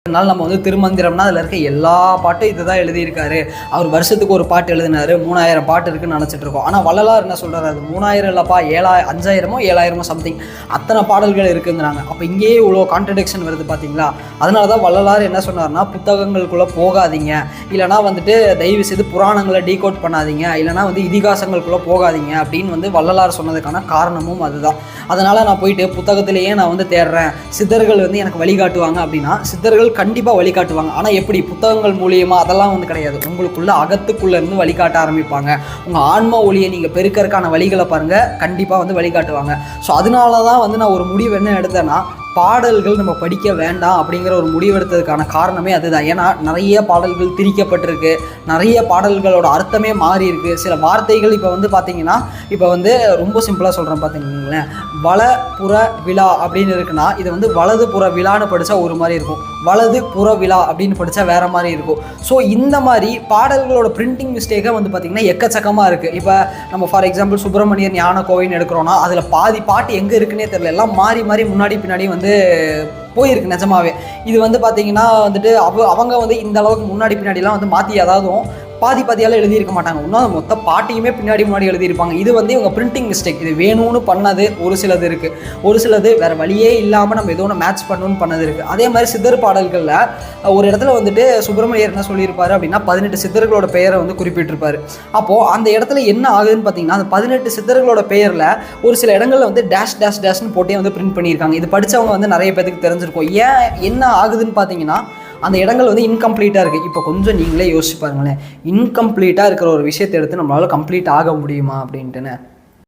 அதனால நம்ம வந்து திருமந்திரம்னா அதில் இருக்க எல்லா பாட்டும் இதுதான் எழுதியிருக்காரு. அவர் வருஷத்துக்கு ஒரு பாட்டு எழுதினாரு, 3000 பாட்டு இருக்குன்னு நினச்சிட்டு இருக்கோம். ஆனால் வள்ளலார் என்ன சொல்கிறாரு, அது 3000 இல்லைப்பா, 5000மோ 7000மோ சம்திங் அத்தனை பாடல்கள் இருக்குங்கிறாங்க. அப்போ இங்கேயே இவ்வளோ கான்ட்ரடிக்ஷன் வருது பார்த்தீங்களா? அதனால தான் வள்ளலார் என்ன சொன்னார்னா, புத்தகங்களுக்குள்ளே போகாதீங்க, இல்லைனா வந்துட்டு தயவு செய்து புராணங்களை டீகோட் பண்ணாதீங்க, இல்லைனா வந்து இதிகாசங்களுக்குள்ளே போகாதீங்க அப்படின்னு வந்து வள்ளலார் சொன்னதுக்கான காரணமும் அதுதான். அதனால் நான் போயிட்டு புத்தகத்திலேயே நான் வந்து தேடுறேன், சித்தர்கள் வந்து எனக்கு வழிகாட்டுவாங்க அப்படின்னா சித்தர்கள் கண்டிப்பாக வழிகாட்டுவாங்க. ஆனால் எப்படி? புத்தகங்கள் மூலியமாக அதெல்லாம் வந்து கிடையாது. உங்களுக்குள்ள அகத்துக்குள்ளே இருந்து வழிகாட்ட ஆரம்பிப்பாங்க. உங்கள் ஆன்ம ஒளியை நீங்கள் பெருக்கிறதுக்கான வழிகளை பாருங்கள், கண்டிப்பாக வந்து வழிகாட்டுவாங்க. ஸோ அதனால தான் வந்து நான் ஒரு முடிவு என்ன எடுத்தேன்னா, பாடல்கள் நம்ம படிக்க வேண்டாம் அப்படிங்கிற ஒரு முடிவெடுத்ததுக்கான காரணமே அதுதான். ஏன்னா நிறைய பாடல்கள் திரிக்கப்பட்டிருக்கு, நிறைய பாடல்களோட அர்த்தமே மாறி இருக்குது. சில வார்த்தைகள் இப்போ வந்து பார்த்திங்கன்னா, இப்போ வந்து ரொம்ப சிம்பிளாக சொல்கிறேன் பார்த்திங்களேன், வலப்புற விழா அப்படின்னு இருக்குன்னா இது வந்து வலது புற விழான்னு படித்தா ஒரு மாதிரி இருக்கும், வலது புற விழா அப்படின்னு படித்தா வேறு மாதிரி இருக்கும். ஸோ இந்த மாதிரி பாடல்களோட பிரிண்டிங் மிஸ்டேக்காக வந்து பார்த்திங்கன்னா எக்கச்சக்கமாக இருக்குது. இப்போ நம்ம ஃபார் எக்ஸாம்பிள் சுப்பிரமணியன் ஞான கோவைன்னு எடுக்கிறோன்னா அதில் பாதி பாட்டு எங்கே இருக்குன்னே தெரியல, எல்லாம் மாறி மாறி முன்னாடி பின்னாடி வந்து போயிருக்கு நிஜமாவே. இது வந்து பார்த்திங்கன்னா வந்துட்டு அவங்க வந்து இந்த அளவுக்கு முன்னாடி பின்னாடிலாம் வந்து மாற்றி அதாவதும் பாதியால் எழுதியிருக்க மாட்டாங்க, இன்னும் மொத்த பாட்டையுமே முன்னாடி எழுதியிருப்பாங்க. இது வந்து இவங்க பிரிண்டிங் மிஸ்டேக். இது வேணும்னு பண்ணது ஒரு சிலது இருக்குது, ஒரு சிலது வேறு வழியே இல்லாமல் நம்ம ஏதோ ஒன்று மேட்ச் பண்ணணும்னு பண்ணது இருக்குது. அதே மாதிரி சித்தர் பாடல்களில் ஒரு இடத்துல வந்துட்டு சுப்பிரமணியர் என்ன சொல்லியிருப்பார் அப்படின்னா 18 சித்தர்களோட பெயரை வந்து குறிப்பிட்டிருப்பார். அப்போது அந்த இடத்துல என்ன ஆகுதுன்னு பார்த்தீங்கன்னா, அந்த 18 சித்தர்களோட பெயரில் ஒரு சில இடங்களில் வந்து டேஷ்னு போட்டே வந்து பிரிண்ட் பண்ணியிருக்காங்க. இது படித்தவங்க வந்து நிறைய பேருக்கு தெரிஞ்சிருக்கும். ஏன் என்ன ஆகுதுன்னு பார்த்தீங்கன்னா, அந்த இடங்கள் வந்து இன்கம்ப்ளீட்டாக இருக்குது. இப்போ கொஞ்சம் நீங்களே யோசிச்சு பாருங்களேன், இன்கம்ப்ளீட்டாக இருக்கிற ஒரு விஷயத்தை எடுத்து நம்மளால் கம்ப்ளீட் ஆக முடியுமா அப்படின்ட்டுன்னு.